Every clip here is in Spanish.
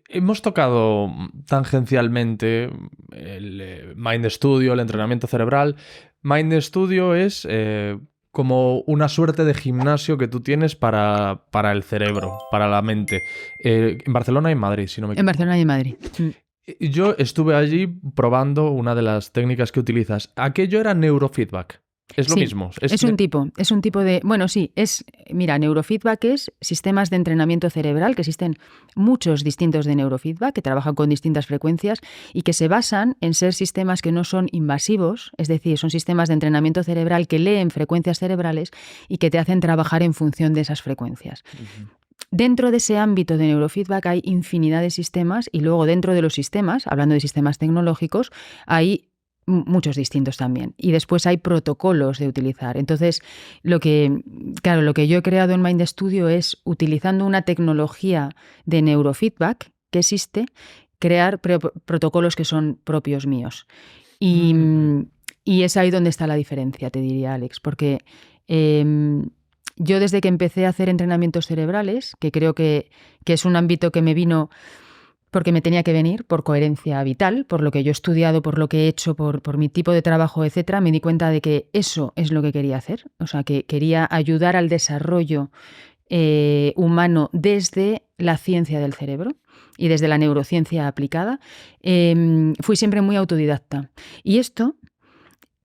Hemos tocado tangencialmente el Mind Studio, el entrenamiento cerebral. Mind Studio es como una suerte de gimnasio que tú tienes para el cerebro, para la mente. En Barcelona y en Madrid, si no me En equivoco. Barcelona y en Madrid. Yo estuve allí probando una de las técnicas que utilizas. Aquello era neurofeedback. Es lo Sí, mismo. es un tipo de... Bueno, sí, mira, neurofeedback es sistemas de entrenamiento cerebral, que existen muchos distintos de neurofeedback, que trabajan con distintas frecuencias y que se basan en ser sistemas que no son invasivos, es decir, son sistemas de entrenamiento cerebral que leen frecuencias cerebrales y que te hacen trabajar en función de esas frecuencias. Uh-huh. Dentro de ese ámbito de neurofeedback hay infinidad de sistemas y luego dentro de los sistemas, hablando de sistemas tecnológicos, hay muchos distintos también. Y después hay protocolos de utilizar. Entonces, lo que yo he creado en Mind Studio es, utilizando una tecnología de neurofeedback que existe, crear protocolos que son propios míos. Y es ahí donde está la diferencia, te diría, Alex, porque yo desde que empecé a hacer entrenamientos cerebrales, que creo que es un ámbito que me vino porque me tenía que venir, por coherencia vital, por lo que yo he estudiado, por lo que he hecho, por mi tipo de trabajo, etcétera, me di cuenta de que eso es lo que quería hacer. O sea, que quería ayudar al desarrollo humano desde la ciencia del cerebro y desde la neurociencia aplicada. Fui siempre muy autodidacta. Y esto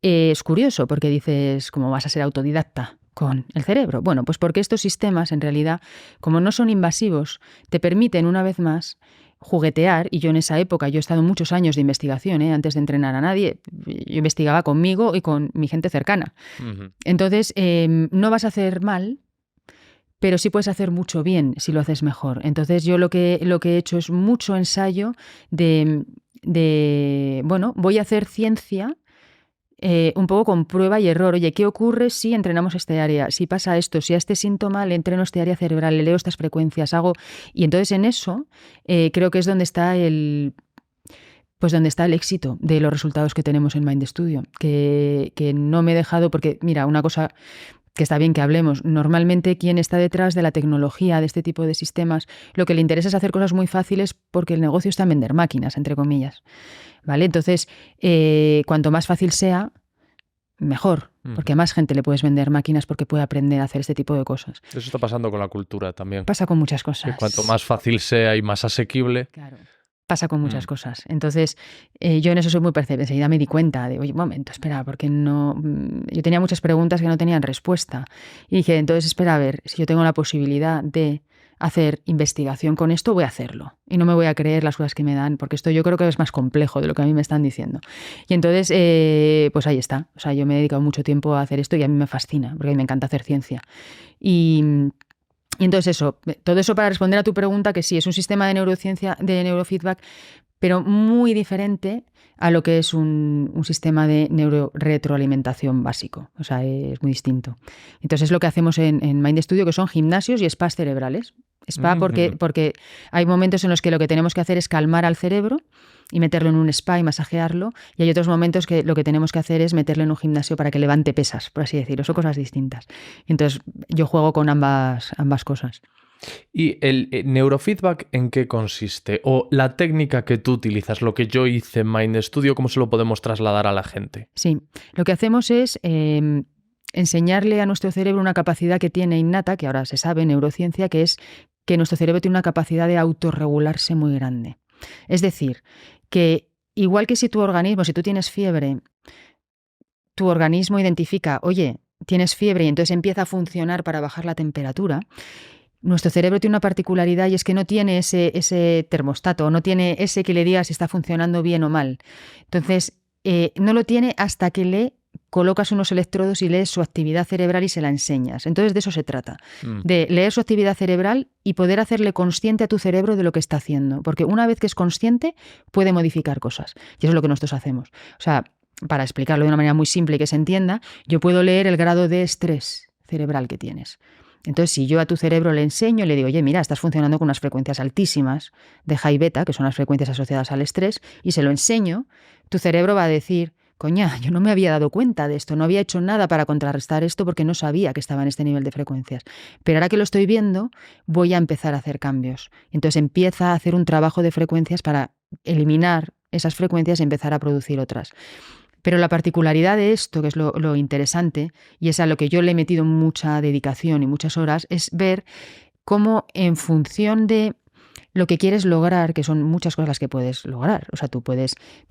es curioso, porque dices, ¿cómo vas a ser autodidacta con el cerebro? Bueno, pues porque estos sistemas, en realidad, como no son invasivos, te permiten, una vez más, juguetear. Y yo en esa época, yo he estado muchos años de investigación, antes de entrenar a nadie, yo investigaba conmigo y con mi gente cercana. Uh-huh. Entonces, no vas a hacer mal, pero sí puedes hacer mucho bien si lo haces mejor. Entonces, yo lo que he hecho es mucho ensayo de bueno, voy a hacer ciencia un poco con prueba y error. Oye, ¿qué ocurre si entrenamos este área? Si pasa esto, si a este síntoma le entreno este área cerebral, le leo estas frecuencias, hago... Y entonces en eso creo que es donde está el éxito de los resultados que tenemos en Mind Studio, que no me he dejado, porque mira, una cosa que está bien que hablemos, normalmente quien está detrás de la tecnología, de este tipo de sistemas, lo que le interesa es hacer cosas muy fáciles porque el negocio está en vender máquinas, entre comillas. ¿Vale? Entonces, cuanto más fácil sea, mejor, porque a más gente le puedes vender máquinas porque puede aprender a hacer este tipo de cosas. Eso está pasando con la cultura también. Pasa con muchas cosas. Que cuanto más fácil sea y más asequible... Claro. Pasa con muchas cosas. Entonces, yo en eso soy muy perceptiva. Enseguida me di cuenta de, oye, un momento, espera, porque no... Yo tenía muchas preguntas que no tenían respuesta. Y dije, entonces, espera, a ver, si yo tengo la posibilidad de hacer investigación con esto, voy a hacerlo. Y no me voy a creer las cosas que me dan, porque esto yo creo que es más complejo de lo que a mí me están diciendo. Y entonces, pues ahí está. O sea, yo me he dedicado mucho tiempo a hacer esto y a mí me fascina, porque a mí me encanta hacer ciencia. Y entonces todo eso para responder a tu pregunta, que sí, es un sistema de neurociencia, de neurofeedback, pero muy diferente a lo que es un sistema de neuroretroalimentación básico. O sea, es muy distinto. Entonces es lo que hacemos en Mind Studio, que son gimnasios y spas cerebrales. Spa porque hay momentos en los que lo que tenemos que hacer es calmar al cerebro y meterlo en un spa y masajearlo, y hay otros momentos que lo que tenemos que hacer es meterlo en un gimnasio para que levante pesas, por así decirlo. Son cosas distintas. Entonces yo juego con ambas cosas. ¿Y el neurofeedback en qué consiste? O la técnica que tú utilizas, lo que yo hice en Mind Studio, ¿cómo se lo podemos trasladar a la gente? Sí, lo que hacemos es enseñarle a nuestro cerebro una capacidad que tiene innata, que ahora se sabe, neurociencia, que es que nuestro cerebro tiene una capacidad de autorregularse muy grande. Es decir, que igual que si tu tienes fiebre, tu organismo identifica, oye, tienes fiebre y entonces empieza a funcionar para bajar la temperatura. Nuestro cerebro tiene una particularidad y es que no tiene ese termostato, no tiene ese que le diga si está funcionando bien o mal. Entonces, no lo tiene hasta que le colocas unos electrodos y lees su actividad cerebral y se la enseñas. Entonces, de eso se trata, de leer su actividad cerebral y poder hacerle consciente a tu cerebro de lo que está haciendo. Porque una vez que es consciente, puede modificar cosas. Y eso es lo que nosotros hacemos. O sea, para explicarlo de una manera muy simple y que se entienda, yo puedo leer el grado de estrés cerebral que tienes. Entonces, si yo a tu cerebro le enseño, le digo, oye, mira, estás funcionando con unas frecuencias altísimas de high beta, que son las frecuencias asociadas al estrés, y se lo enseño, tu cerebro va a decir, coña, yo no me había dado cuenta de esto, no había hecho nada para contrarrestar esto porque no sabía que estaba en este nivel de frecuencias. Pero ahora que lo estoy viendo, voy a empezar a hacer cambios. Entonces empieza a hacer un trabajo de frecuencias para eliminar esas frecuencias y empezar a producir otras. Pero la particularidad de esto, que es lo interesante, y es a lo que yo le he metido mucha dedicación y muchas horas, es ver cómo en función de lo que quieres lograr, que son muchas cosas las que puedes lograr. O sea, tú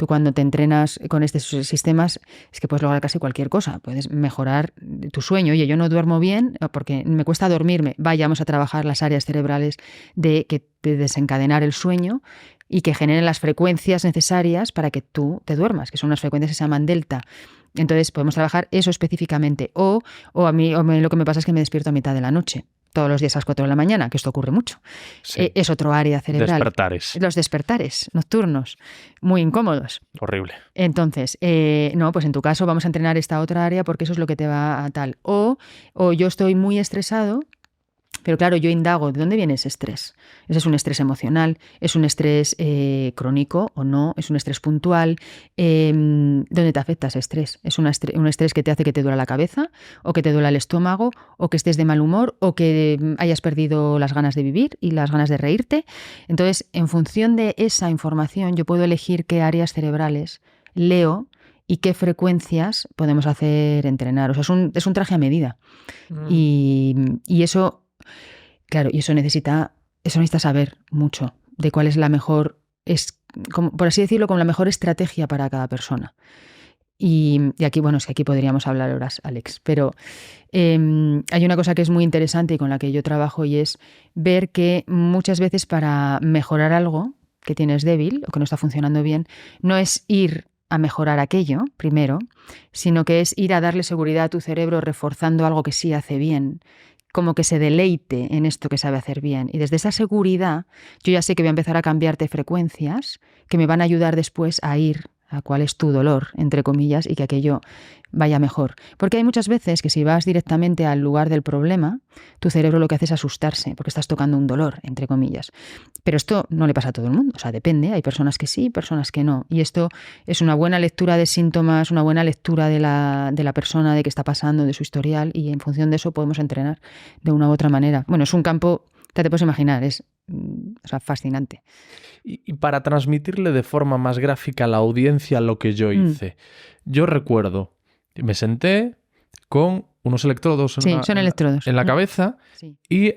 cuando te entrenas con estos sistemas, es que puedes lograr casi cualquier cosa. Puedes mejorar tu sueño. Oye, yo no duermo bien porque me cuesta dormirme. Vamos a trabajar las áreas cerebrales de desencadenar el sueño y que generen las frecuencias necesarias para que tú te duermas, que son unas frecuencias que se llaman delta. Entonces podemos trabajar eso específicamente. O a mí lo que me pasa es que me despierto a mitad de la noche. Todos los días a las 4 de la mañana, que esto ocurre mucho. Sí. Es otro área cerebral. Despertares. Los despertares nocturnos, muy incómodos. Horrible. Entonces, no, pues en tu caso vamos a entrenar esta otra área porque eso es lo que te va a tal. O yo estoy muy estresado, pero claro, yo indago, ¿de dónde viene ese estrés? ¿Ese es un estrés emocional? ¿Es un estrés crónico o no? ¿Es un estrés puntual? ¿Dónde te afecta ese estrés? ¿Es un estrés que te hace que te duela la cabeza? ¿O que te duela el estómago? ¿O que estés de mal humor? ¿O que hayas perdido las ganas de vivir y las ganas de reírte? Entonces, en función de esa información, yo puedo elegir qué áreas cerebrales leo y qué frecuencias podemos hacer entrenar. O sea, es un traje a medida. Y eso... Claro, y eso necesita saber mucho de cuál es la mejor, por así decirlo, con la mejor estrategia para cada persona. Y aquí, bueno, es que aquí podríamos hablar horas, Alex, pero hay una cosa que es muy interesante y con la que yo trabajo y es ver que muchas veces para mejorar algo que tienes débil o que no está funcionando bien, no es ir a mejorar aquello primero, sino que es ir a darle seguridad a tu cerebro reforzando algo que sí hace bien, como que se deleite en esto que sabe hacer bien. Y desde esa seguridad, yo ya sé que voy a empezar a cambiarte frecuencias que me van a ayudar después a ir a cuál es tu dolor, entre comillas, y que aquello vaya mejor. Porque hay muchas veces que si vas directamente al lugar del problema, tu cerebro lo que hace es asustarse, porque estás tocando un dolor, entre comillas. Pero esto no le pasa a todo el mundo, o sea, depende, hay personas que sí, personas que no. Y esto es una buena lectura de síntomas, una buena lectura de la persona, de qué está pasando, de su historial, y en función de eso podemos entrenar de una u otra manera. Bueno, es un campo, te puedes imaginar, es fascinante. Y para transmitirle de forma más gráfica a la audiencia lo que yo hice. Yo recuerdo, me senté con unos electrodos en la cabeza y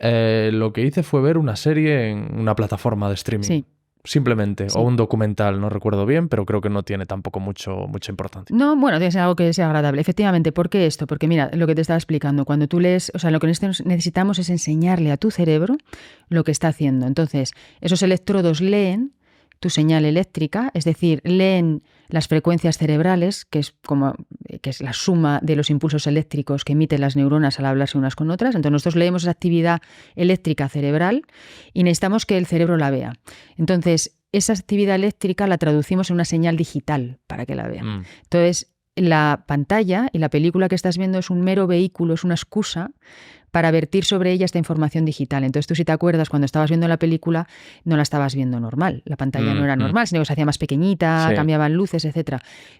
lo que hice fue ver una serie en una plataforma de streaming. Sí. Simplemente, o un documental, no recuerdo bien, pero creo que no tiene tampoco mucha importancia. No, bueno, tiene que ser algo que sea agradable. Efectivamente, ¿por qué esto? Porque mira, lo que te estaba explicando, cuando tú lees, o sea, lo que necesitamos es enseñarle a tu cerebro lo que está haciendo. Entonces, esos electrodos leen tu señal eléctrica, es decir, leen las frecuencias cerebrales, que es la suma de los impulsos eléctricos que emiten las neuronas al hablarse unas con otras. Entonces nosotros leemos esa actividad eléctrica cerebral y necesitamos que el cerebro la vea. Entonces esa actividad eléctrica la traducimos en una señal digital para que la vea. Entonces la pantalla y la película que estás viendo es un mero vehículo, es una excusa para vertir sobre ella esta información digital. Entonces tú, si te acuerdas, cuando estabas viendo la película, no la estabas viendo normal. La pantalla no era normal, sino que se hacía más pequeñita, cambiaban luces, etc.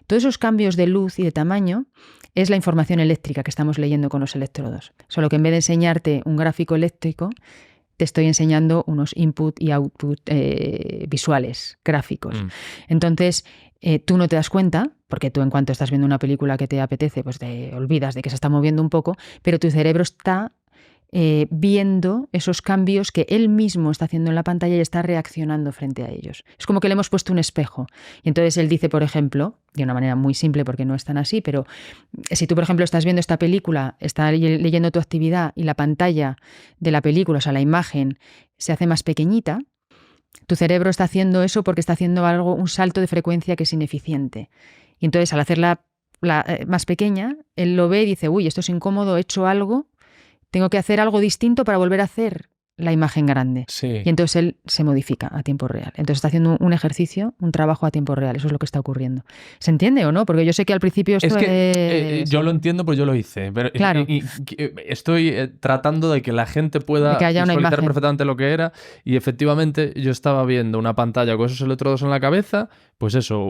Todos esos cambios de luz y de tamaño es la información eléctrica que estamos leyendo con los electrodos. Solo que en vez de enseñarte un gráfico eléctrico, te estoy enseñando unos input y output visuales, gráficos. Entonces, tú no te das cuenta, porque tú en cuanto estás viendo una película que te apetece, pues te olvidas de que se está moviendo un poco, pero tu cerebro está viendo esos cambios que él mismo está haciendo en la pantalla y está reaccionando frente a ellos. Es como que le hemos puesto un espejo. Y entonces él dice, por ejemplo, de una manera muy simple porque no es tan así, pero si tú, por ejemplo, estás viendo esta película, estás leyendo tu actividad y la pantalla de la película, o sea, la imagen, se hace más pequeñita, tu cerebro está haciendo eso porque está haciendo un salto de frecuencia que es ineficiente. Y entonces, al hacerla más pequeña, él lo ve y dice, uy, esto es incómodo, he hecho algo, tengo que hacer algo distinto para volver a hacer la imagen grande. Sí. Y entonces él se modifica a tiempo real. Entonces está haciendo un ejercicio, un trabajo a tiempo real. Eso es lo que está ocurriendo. ¿Se entiende o no? Porque yo sé que al principio esto Es que yo lo entiendo, pues yo lo hice. Pero Claro. Estoy tratando de que la gente pueda De que haya una visualizar imagen. perfectamente lo que era. Y efectivamente yo estaba viendo una pantalla con esos electrodos en la cabeza, pues eso,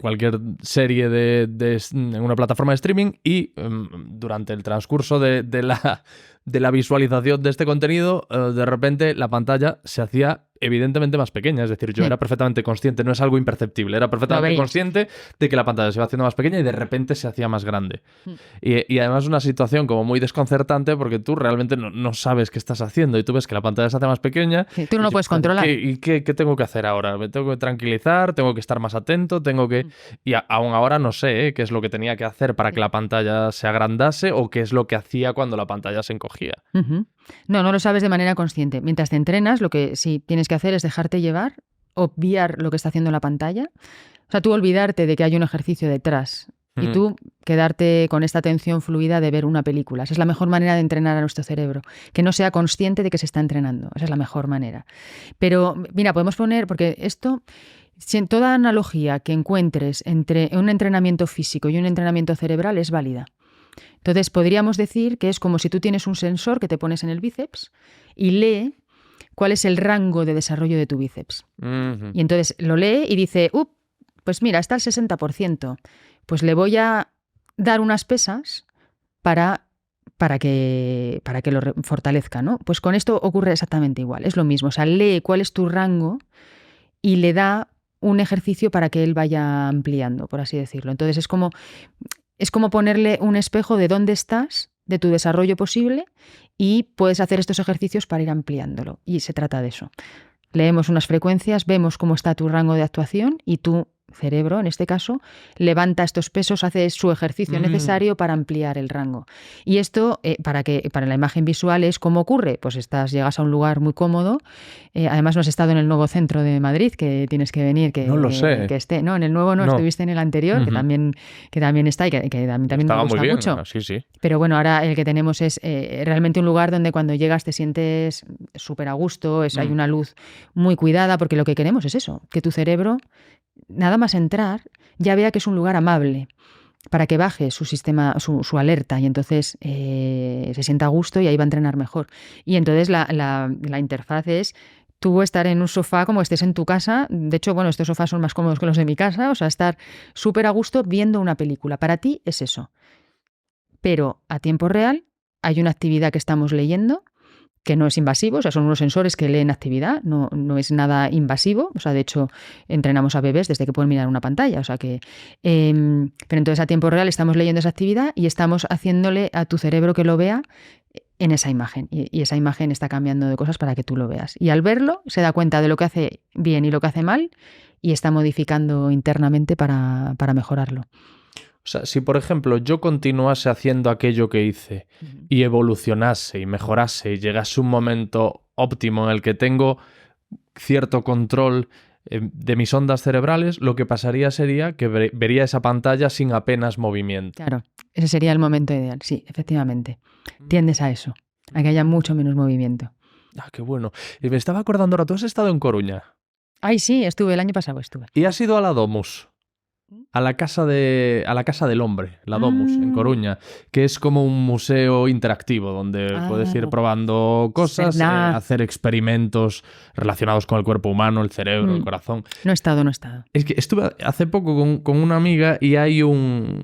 cualquier serie en una plataforma de streaming, y durante el transcurso de la visualización de este contenido, de repente la pantalla se hacía evidentemente más pequeña. Es decir, yo era perfectamente consciente, no es algo imperceptible, era perfectamente consciente de que la pantalla se iba haciendo más pequeña y de repente se hacía más grande. Y además una situación como muy desconcertante, porque tú realmente no sabes qué estás haciendo y tú ves que la pantalla se hace más pequeña. Sí, tú no lo puedes controlar. ¿Qué tengo que hacer ahora? ¿Me tengo que tranquilizar? ¿Tengo que estar más atento? Y aún ahora no sé qué es lo que tenía que hacer para que la pantalla se agrandase o qué es lo que hacía cuando la pantalla se encogía. No lo sabes de manera consciente. Mientras te entrenas, lo que sí tienes que hacer es dejarte llevar, obviar lo que está haciendo la pantalla. O sea, tú olvidarte de que hay un ejercicio detrás y tú quedarte con esta atención fluida de ver una película. Esa es la mejor manera de entrenar a nuestro cerebro, que no sea consciente de que se está entrenando. Esa es la mejor manera. Pero mira, podemos poner, porque esto, si en toda analogía que encuentres entre un entrenamiento físico y un entrenamiento cerebral es válida. Entonces, podríamos decir que es como si tú tienes un sensor que te pones en el bíceps y lee cuál es el rango de desarrollo de tu bíceps. Y entonces lo lee y dice, pues mira, está al 60%. Pues le voy a dar unas pesas para que lo fortalezca, ¿no? Pues con esto ocurre exactamente igual. Es lo mismo. O sea, lee cuál es tu rango y le da un ejercicio para que él vaya ampliando, por así decirlo. Entonces es como ponerle un espejo de dónde estás, de tu desarrollo posible, y puedes hacer estos ejercicios para ir ampliándolo. Y se trata de eso. Leemos unas frecuencias, vemos cómo está tu rango de actuación y tu cerebro, en este caso, levanta estos pesos, hace su ejercicio necesario para ampliar el rango. Y esto, para la imagen visual, es cómo ocurre. Pues llegas a un lugar muy cómodo. Además, no has estado en el nuevo centro de Madrid, que tienes que venir. No lo sé. Que esté. No, en el nuevo no, estuviste en el anterior, que también está y que también me gusta mucho. Sí. Pero bueno, ahora el que tenemos es realmente un lugar donde cuando llegas te sientes súper a gusto, hay una luz muy cuidada, porque lo que queremos es eso, que tu cerebro, nada más entrar, ya vea que es un lugar amable, para que baje su sistema, su alerta, y entonces se sienta a gusto y ahí va a entrenar mejor. Y entonces la interfaz es tú estar en un sofá como estés en tu casa. De hecho, bueno, estos sofás son más cómodos que los de mi casa, o sea, estar súper a gusto viendo una película. Para ti es eso. Pero a tiempo real hay una actividad que estamos leyendo que no es invasivo, o sea, son unos sensores que leen actividad, no es nada invasivo, o sea, de hecho, entrenamos a bebés desde que pueden mirar una pantalla, o sea que... pero entonces a tiempo real estamos leyendo esa actividad y estamos haciéndole a tu cerebro que lo vea en esa imagen, y esa imagen está cambiando de cosas para que tú lo veas. Y al verlo, se da cuenta de lo que hace bien y lo que hace mal, y está modificando internamente para mejorarlo. O sea, si por ejemplo yo continuase haciendo aquello que hice y evolucionase y mejorase y llegase un momento óptimo en el que tengo cierto control de mis ondas cerebrales, lo que pasaría sería que vería esa pantalla sin apenas movimiento. Claro, ese sería el momento ideal, sí, efectivamente. Tiendes a eso, a que haya mucho menos movimiento. Ah, qué bueno. Y me estaba acordando ahora, tú has estado en Coruña. Ay, sí, el año pasado estuve. Y has ido a la Domus. A la casa del hombre, la Domus, en Coruña, que es como un museo interactivo donde puedes ir probando cosas, hacer experimentos relacionados con el cuerpo humano, el cerebro, el corazón. No he estado. Es que estuve hace poco con una amiga y hay un,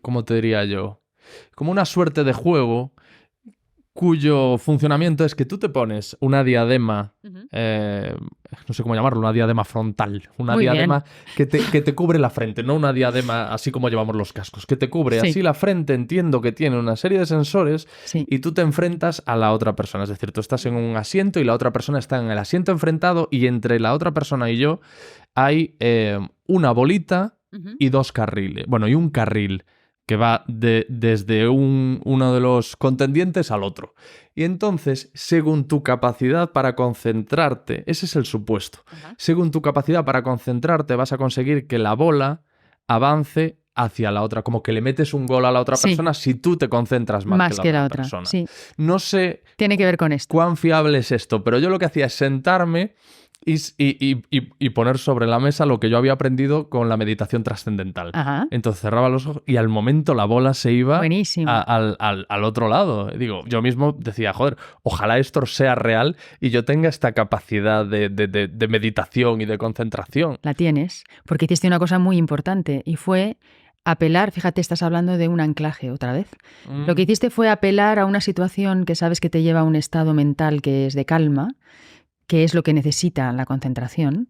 ¿cómo te diría yo? Como una suerte de juego cuyo funcionamiento es que tú te pones una diadema, no sé cómo llamarlo, una diadema frontal, una Muy diadema que te cubre la frente, no una diadema así como llevamos los cascos, que te cubre así la frente. Entiendo que tiene una serie de sensores y tú te enfrentas a la otra persona, es decir, tú estás en un asiento y la otra persona está en el asiento enfrentado, y entre la otra persona y yo hay una bolita y dos carriles, bueno, y un carril que va desde uno de los contendientes al otro. Y entonces, según tu capacidad para concentrarte, ese es el supuesto, según tu capacidad para concentrarte vas a conseguir que la bola avance hacia la otra, como que le metes un gol a la otra persona si tú te concentras más que la otra persona. Sí. No sé tiene que ver con esto. Cuán fiable es esto, pero yo lo que hacía es sentarme y poner sobre la mesa lo que yo había aprendido con la meditación trascendental. Ajá. Entonces cerraba los ojos y al momento la bola se iba al otro lado. Digo, yo mismo decía, joder, ojalá esto sea real y yo tenga esta capacidad de meditación y de concentración. La tienes, porque hiciste una cosa muy importante y fue apelar, fíjate, estás hablando de un anclaje otra vez. Lo que hiciste fue apelar a una situación que sabes que te lleva a un estado mental que es de calma, que es lo que necesita la concentración,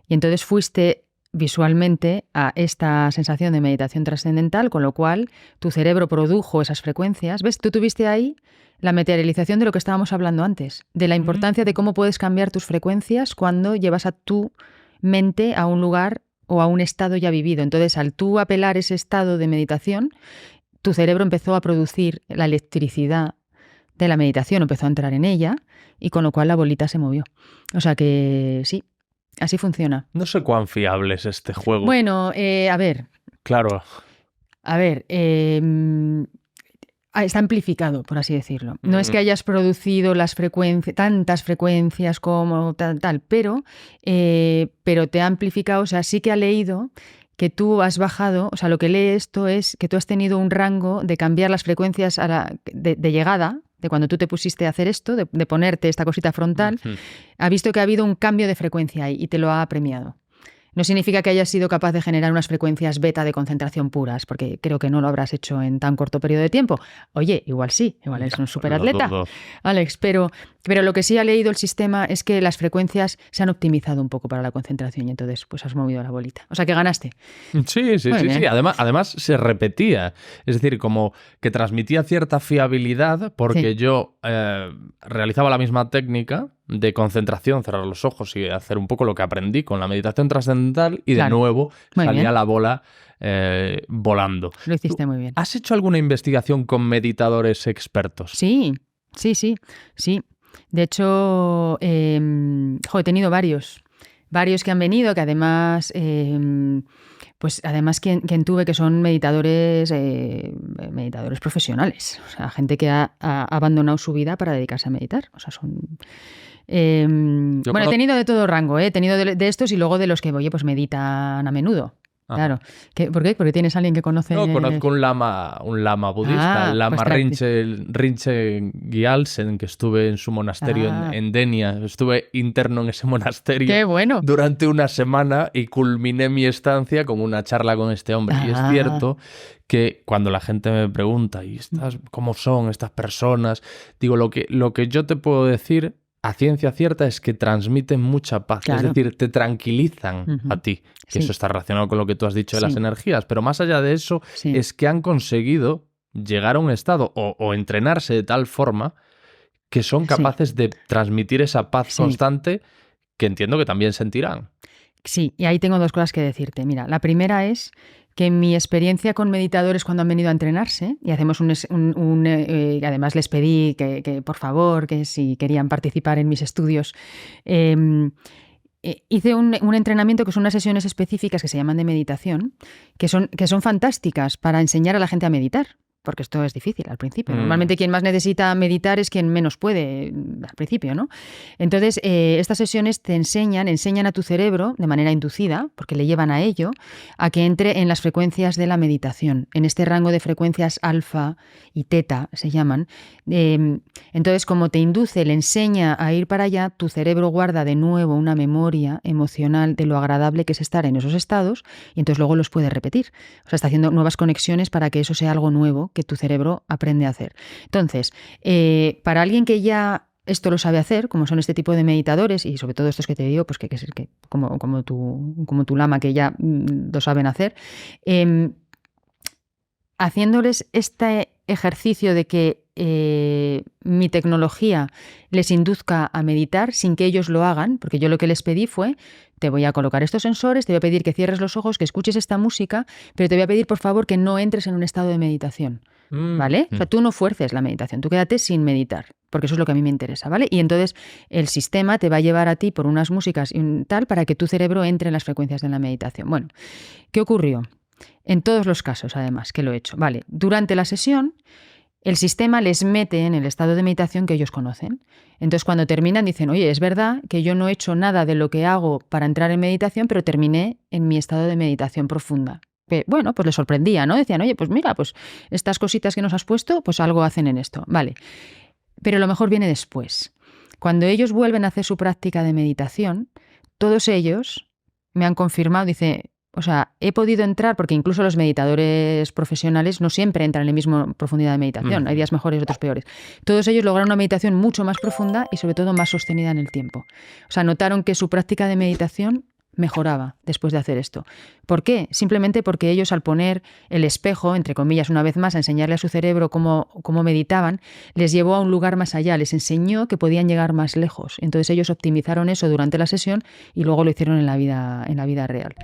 y entonces fuiste visualmente a esta sensación de meditación trascendental, con lo cual tu cerebro produjo esas frecuencias. ¿Ves? Tú tuviste ahí la materialización de lo que estábamos hablando antes, de la importancia de cómo puedes cambiar tus frecuencias cuando llevas a tu mente a un lugar o a un estado ya vivido. Entonces, al tú apelar ese estado de meditación, tu cerebro empezó a producir la electricidad de la meditación, empezó a entrar en ella, y con lo cual la bolita se movió. O sea que sí, así funciona. No sé cuán fiable es este juego. Bueno, a ver. Claro. A ver, está amplificado, por así decirlo. No es que hayas producido tantas frecuencias como tal, pero te ha amplificado, o sea, sí que ha leído que tú has bajado, o sea, lo que lee esto es que tú has tenido un rango de cambiar las frecuencias de llegada, de cuando tú te pusiste a hacer esto, de ponerte esta cosita frontal, ha visto que ha habido un cambio de frecuencia ahí y te lo ha premiado. No significa que hayas sido capaz de generar unas frecuencias beta de concentración puras, porque creo que no lo habrás hecho en tan corto periodo de tiempo. Oye, igual sí, igual eres un superatleta, Alex, pero lo que sí ha leído el sistema es que las frecuencias se han optimizado un poco para la concentración y entonces pues has movido la bolita. O sea que ganaste. Sí. Además se repetía. Es decir, como que transmitía cierta fiabilidad porque yo realizaba la misma técnica de concentración, cerrar los ojos y hacer un poco lo que aprendí con la meditación trascendental y de nuevo salía la bola volando. Lo hiciste muy bien. ¿Has hecho alguna investigación con meditadores expertos? Sí. De hecho, he tenido varios que han venido, que además, quien tuve que son meditadores profesionales, o sea, gente que ha abandonado su vida para dedicarse a meditar, o sea, son... he tenido de todo rango, he tenido de estos y luego de los que, oye, pues meditan a menudo. Claro. ¿Por qué? Porque tienes a alguien que conoce... No, conozco un lama budista, el lama pues Rinche Gyaltsen, que estuve en su monasterio en Denia. Estuve interno en ese monasterio. ¡Qué bueno! Durante una semana y culminé mi estancia con una charla con este hombre. Y es cierto que cuando la gente me pregunta, ¿y cómo son estas personas? Digo, lo que yo te puedo decir a ciencia cierta es que transmiten mucha paz, es decir, te tranquilizan a ti, que eso está relacionado con lo que tú has dicho de las energías, pero más allá de eso es que han conseguido llegar a un estado o entrenarse de tal forma que son capaces de transmitir esa paz constante que entiendo que también sentirán. Sí, y ahí tengo dos cosas que decirte. Mira, la primera es que en mi experiencia con meditadores cuando han venido a entrenarse, y hacemos además les pedí que por favor, que si querían participar en mis estudios, hice un entrenamiento que son unas sesiones específicas que se llaman de meditación, que son fantásticas para enseñar a la gente a meditar. Porque esto es difícil al principio. Normalmente quien más necesita meditar es quien menos puede al principio, ¿no? Entonces, estas sesiones te enseñan a tu cerebro de manera inducida, porque le llevan a ello, a que entre en las frecuencias de la meditación, en este rango de frecuencias alfa y teta, se llaman. Entonces, como te induce, le enseña a ir para allá, tu cerebro guarda de nuevo una memoria emocional de lo agradable que es estar en esos estados y entonces luego los puede repetir. O sea, está haciendo nuevas conexiones para que eso sea algo nuevo que tu cerebro aprende a hacer. Entonces, para alguien que ya esto lo sabe hacer, como son este tipo de meditadores y sobre todo estos que te digo, pues que como tu lama que ya lo saben hacer, haciéndoles este ejercicio de que mi tecnología les induzca a meditar sin que ellos lo hagan, porque yo lo que les pedí fue, te voy a colocar estos sensores, te voy a pedir que cierres los ojos, que escuches esta música, pero te voy a pedir por favor que no entres en un estado de meditación, ¿vale? O sea, tú no fuerces la meditación, tú quédate sin meditar, porque eso es lo que a mí me interesa, ¿vale? Y entonces el sistema te va a llevar a ti por unas músicas y tal para que tu cerebro entre en las frecuencias de la meditación. Bueno, ¿qué ocurrió? En todos los casos, además, que lo he hecho. Vale, durante la sesión, el sistema les mete en el estado de meditación que ellos conocen. Entonces, cuando terminan, dicen, oye, es verdad que yo no he hecho nada de lo que hago para entrar en meditación, pero terminé en mi estado de meditación profunda. Que, bueno, pues les sorprendía, ¿no? Decían, oye, pues mira, pues estas cositas que nos has puesto, pues algo hacen en esto. Vale. Pero lo mejor viene después. Cuando ellos vuelven a hacer su práctica de meditación, todos ellos me han confirmado, dice, o sea, he podido entrar, porque incluso los meditadores profesionales no siempre entran en la misma profundidad de meditación, hay días mejores y otros peores. Todos ellos lograron una meditación mucho más profunda y sobre todo más sostenida en el tiempo. O sea, notaron que su práctica de meditación mejoraba después de hacer esto. ¿Por qué? Simplemente porque ellos, al poner el espejo, entre comillas, una vez más, a enseñarle a su cerebro cómo meditaban, les llevó a un lugar más allá, les enseñó que podían llegar más lejos. Entonces ellos optimizaron eso durante la sesión y luego lo hicieron en la vida real.